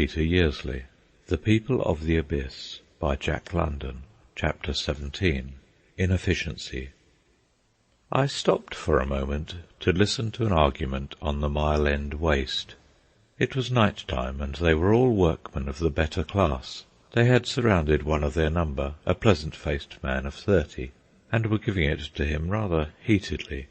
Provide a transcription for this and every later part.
Peter Yearsley. The People of the Abyss, by Jack London. Chapter 17. Inefficiency. I stopped for a moment to listen to an argument on the Mile End waste. It was night time, and they were all workmen of the better class. They had surrounded one of their number, a pleasant-faced man of 30, and were giving it to him rather heatedly.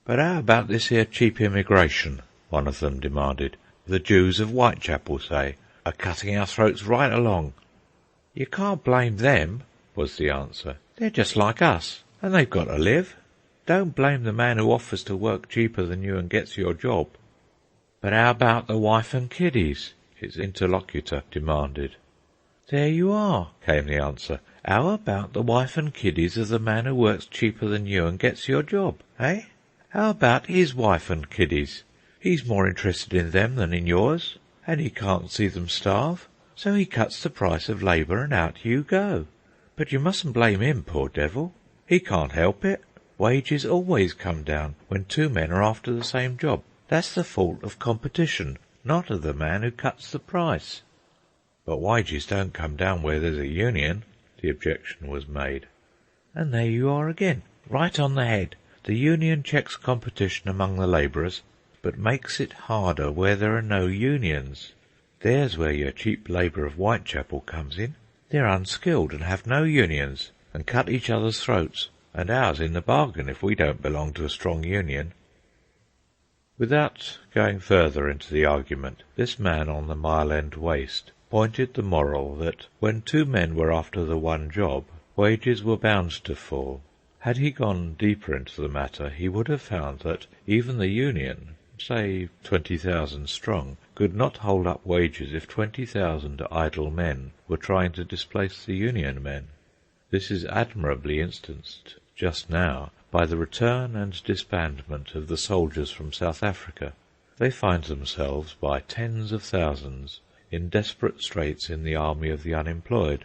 "But how about this here cheap immigration?" one of them demanded. "The Jews of Whitechapel, say, are cutting our throats right along." "You can't blame them," was the answer. "They're just like us, and they've got to live. Don't blame the man who offers to work cheaper than you and gets your job." "But how about the wife and kiddies?" his interlocutor demanded. "There you are," came the answer. "How about the wife and kiddies of the man who works cheaper than you and gets your job, eh? How about his wife and kiddies? He's more interested in them than in yours, and he can't see them starve, so he cuts the price of labour and out you go. But you mustn't blame him, poor devil. He can't help it. Wages always come down when two men are after the same job. That's the fault of competition, not of the man who cuts the price." "But wages don't come down where there's a union," the objection was made. "And there you are again, right on the head. The union checks competition among the labourers, but makes it harder where there are no unions. There's where your cheap labour of Whitechapel comes in. They're unskilled and have no unions, and cut each other's throats, and ours in the bargain if we don't belong to a strong union." Without going further into the argument, this man on the Mile End waste pointed the moral that when two men were after the one job, wages were bound to fall. Had he gone deeper into the matter, he would have found that even the union, say 20,000 strong, could not hold up wages if 20,000 idle men were trying to displace the union men. This is admirably instanced just now by the return and disbandment of the soldiers from South Africa. They find themselves by tens of thousands in desperate straits in the army of the unemployed.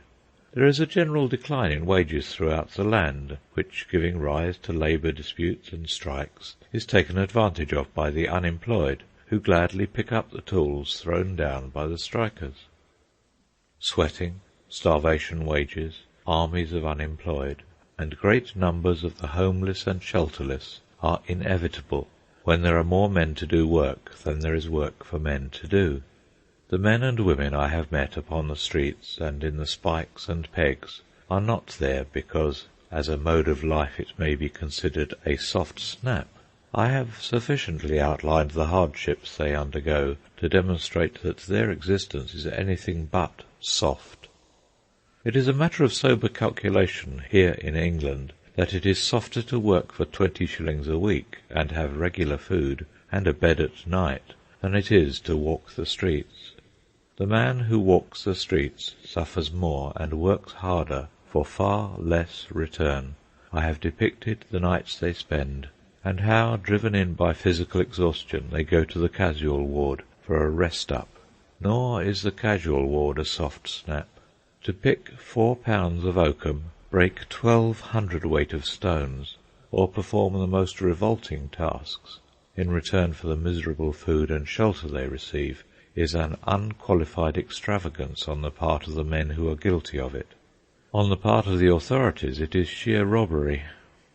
There is a general decline in wages throughout the land, which, giving rise to labour disputes and strikes, is taken advantage of by the unemployed, who gladly pick up the tools thrown down by the strikers. Sweating, starvation wages, armies of unemployed, and great numbers of the homeless and shelterless are inevitable when there are more men to do work than there is work for men to do. The men and women I have met upon the streets and in the spikes and pegs are not there because, as a mode of life, it may be considered a soft snap. I have sufficiently outlined the hardships they undergo to demonstrate that their existence is anything but soft. It is a matter of sober calculation here in England that it is softer to work for 20 shillings a week and have regular food and a bed at night than it is to walk the streets. The man who walks the streets suffers more and works harder for far less return. I have depicted the nights they spend, and how, driven in by physical exhaustion, they go to the casual ward for a rest-up. Nor is the casual ward a soft snap. To pick 4 pounds of oakum, break 1,200 weight of stones, or perform the most revolting tasks, in return for the miserable food and shelter they receive, is an unqualified extravagance on the part of the men who are guilty of it. On the part of the authorities it is sheer robbery.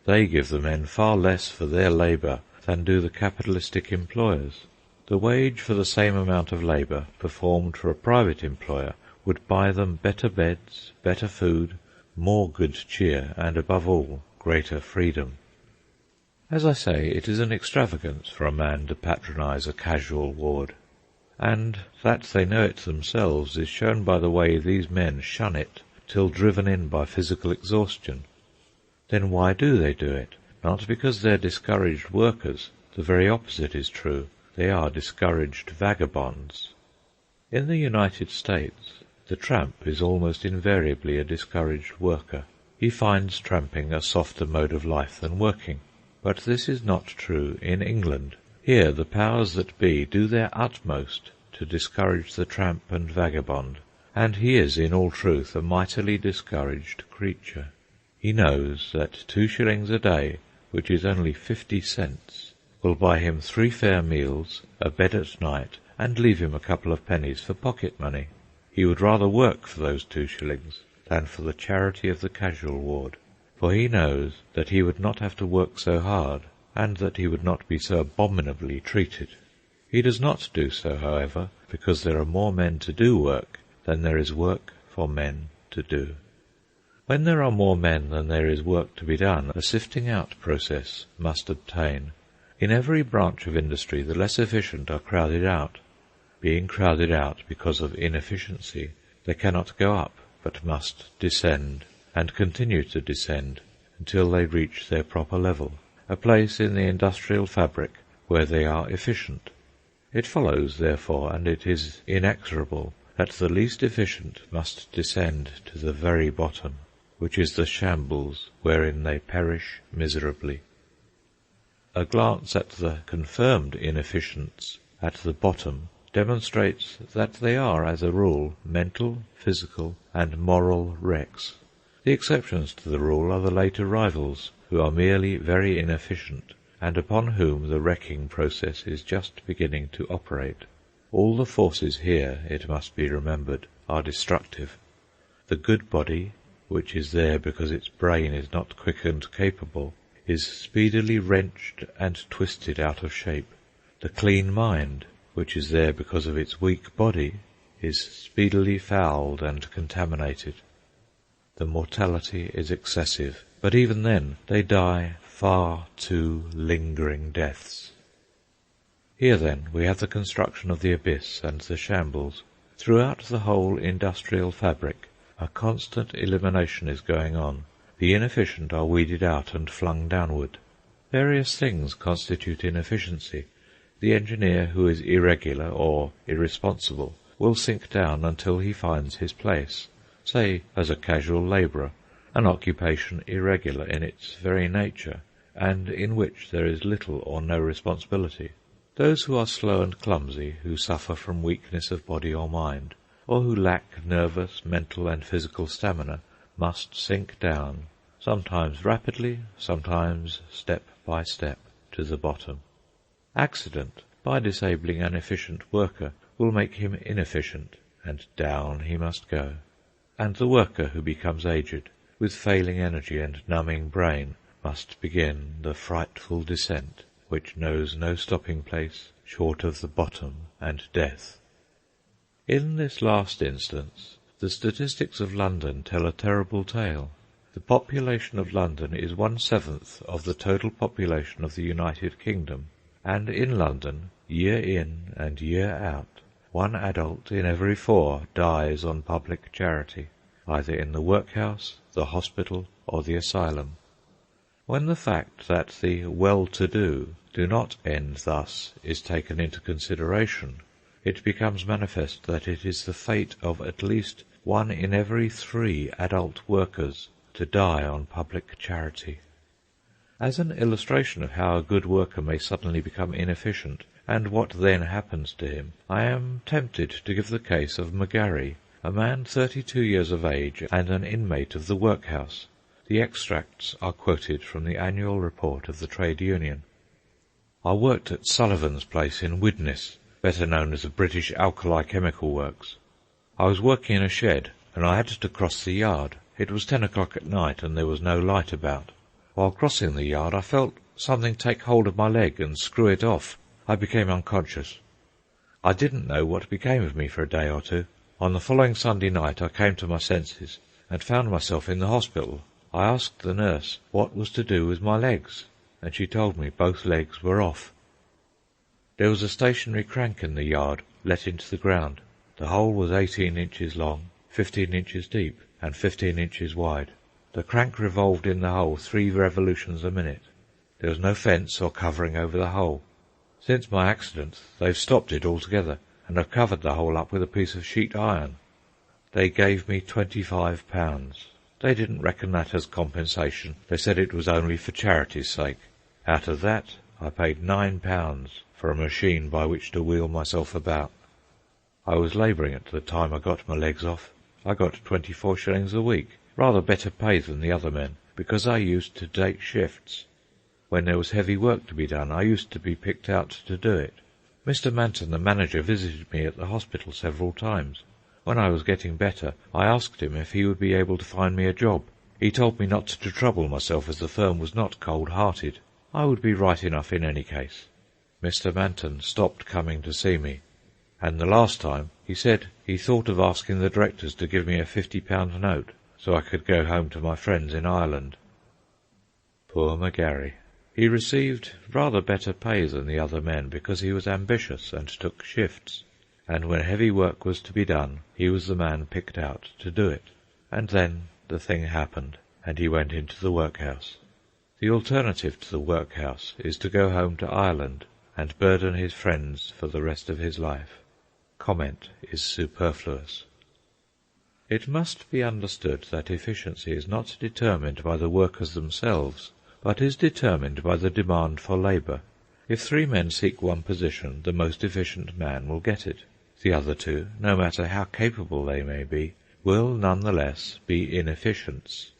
They give the men far less for their labour than do the capitalistic employers. The wage for the same amount of labour performed for a private employer would buy them better beds, better food, more good cheer, and, above all, greater freedom. As I say, it is an extravagance for a man to patronise a casual ward, and that they know it themselves is shown by the way these men shun it till driven in by physical exhaustion. Then why do they do it? Not because they're discouraged workers. The very opposite is true. They are discouraged vagabonds. In the United States, the tramp is almost invariably a discouraged worker. He finds tramping a softer mode of life than working. But this is not true in England. Here the powers that be do their utmost to discourage the tramp and vagabond, and he is in all truth a mightily discouraged creature. He knows that 2 shillings a day, which is only 50 cents, will buy him 3 fair meals, a bed at night, and leave him a couple of pennies for pocket money. He would rather work for those 2 shillings than for the charity of the casual ward, for he knows that he would not have to work so hard, and that he would not be so abominably treated. He does not do so, however, because there are more men to do work than there is work for men to do. When there are more men than there is work to be done, a sifting out process must obtain. In every branch of industry the less efficient are crowded out. Being crowded out because of inefficiency, they cannot go up, but must descend, and continue to descend until they reach their proper level, a place in the industrial fabric where they are efficient. It follows, therefore, and it is inexorable, that the least efficient must descend to the very bottom, which is the shambles wherein they perish miserably. A glance at the confirmed inefficients at the bottom demonstrates that they are, as a rule, mental, physical, and moral wrecks. The exceptions to the rule are the late arrivals, who are merely very inefficient, and upon whom the wrecking process is just beginning to operate. All the forces here, it must be remembered, are destructive. The good body, which is there because its brain is not quick and capable, is speedily wrenched and twisted out of shape. The clean mind, which is there because of its weak body, is speedily fouled and contaminated. The mortality is excessive, but even then they die far too lingering deaths. Here, then, we have the construction of the abyss and the shambles. Throughout the whole industrial fabric, a constant elimination is going on. The inefficient are weeded out and flung downward. Various things constitute inefficiency. The engineer who is irregular or irresponsible will sink down until he finds his place, say as a casual labourer, an occupation irregular in its very nature, and in which there is little or no responsibility. Those who are slow and clumsy, who suffer from weakness of body or mind, or who lack nervous, mental, and physical stamina, must sink down, sometimes rapidly, sometimes step by step, to the bottom. Accident, by disabling an efficient worker, will make him inefficient, and down he must go. And the worker who becomes aged, with failing energy and numbing brain, must begin the frightful descent, which knows no stopping place short of the bottom and death. In this last instance, the statistics of London tell a terrible tale. The population of London is 1/7 of the total population of the United Kingdom, and in London, year in and year out, 1 adult in every 4 dies on public charity, either in the workhouse, the hospital, or the asylum. When the fact that the well-to-do do not end thus is taken into consideration, it becomes manifest that it is the fate of at least 1 in every 3 adult workers to die on public charity. As an illustration of how a good worker may suddenly become inefficient, and what then happens to him, I am tempted to give the case of McGarry, a man 32 years of age and an inmate of the workhouse. The extracts are quoted from the annual report of the trade union. I worked at Sullivan's place in Widnes, better known as the British Alkali Chemical Works. I was working in a shed, and I had to cross the yard. It was 10 o'clock at night, and there was no light about. While crossing the yard, I felt something take hold of my leg and screw it off. I became unconscious. I didn't know what became of me for a day or 2. On the following Sunday night I came to my senses, and found myself in the hospital. I asked the nurse what was to do with my legs, and she told me both legs were off. There was a stationary crank in the yard, let into the ground. The hole was 18 inches long, 15 inches deep, and 15 inches wide. The crank revolved in the hole 3 revolutions a minute. There was no fence or covering over the hole. Since my accident, they've stopped it altogether, and have covered the hole up with a piece of sheet iron. They gave me £25. They didn't reckon that as compensation. They said it was only for charity's sake. Out of that, I paid £9 for a machine by which to wheel myself about. I was labouring at the time I got my legs off. I got 24 shillings a week, rather better pay than the other men, because I used to take shifts. When there was heavy work to be done, I used to be picked out to do it. Mr. Manton, the manager, visited me at the hospital several times. When I was getting better, I asked him if he would be able to find me a job. He told me not to trouble myself, as the firm was not cold-hearted. I would be right enough in any case. Mr. Manton stopped coming to see me, and the last time he said he thought of asking the directors to give me a £50 note, so I could go home to my friends in Ireland. Poor McGarry. He received rather better pay than the other men, because he was ambitious and took shifts, and when heavy work was to be done, he was the man picked out to do it. And then the thing happened, and he went into the workhouse. The alternative to the workhouse is to go home to Ireland and burden his friends for the rest of his life. Comment is superfluous. It must be understood that efficiency is not determined by the workers themselves, but is determined by the demand for labour. If 3 men seek one position, the most efficient man will get it. The other 2, no matter how capable they may be, will none the less be inefficients.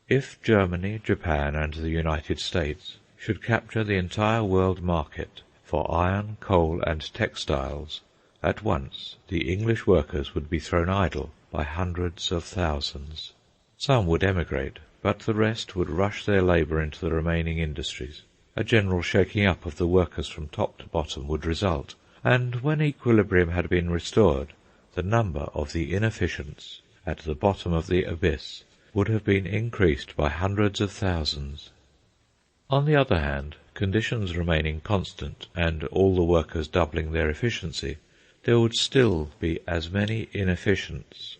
If Germany, Japan, and the United States should capture the entire world market for iron, coal, and textiles, at once the English workers would be thrown idle by hundreds of thousands. Some would emigrate, but the rest would rush their labour into the remaining industries. A general shaking up of the workers from top to bottom would result, and when equilibrium had been restored, the number of the inefficients at the bottom of the abyss would have been increased by hundreds of thousands. On the other hand, conditions remaining constant, and all the workers doubling their efficiency, there would still be as many inefficients,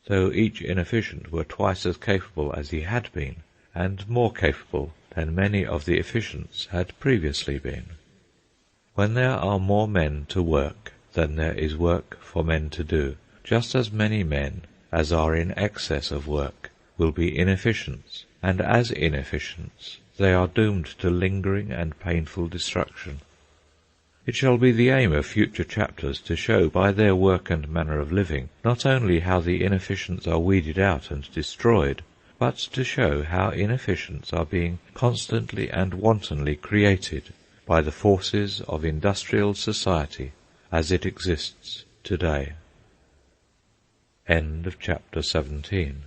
though each inefficient were twice as capable as he had been, and more capable than many of the efficients had previously been. When there are more men to work than there is work for men to do, just as many men as are in excess of work will be inefficients, and as inefficients they are doomed to lingering and painful destruction. It shall be the aim of future chapters to show by their work and manner of living not only how the inefficients are weeded out and destroyed, but to show how inefficients are being constantly and wantonly created by the forces of industrial society as it exists today. End of chapter 17.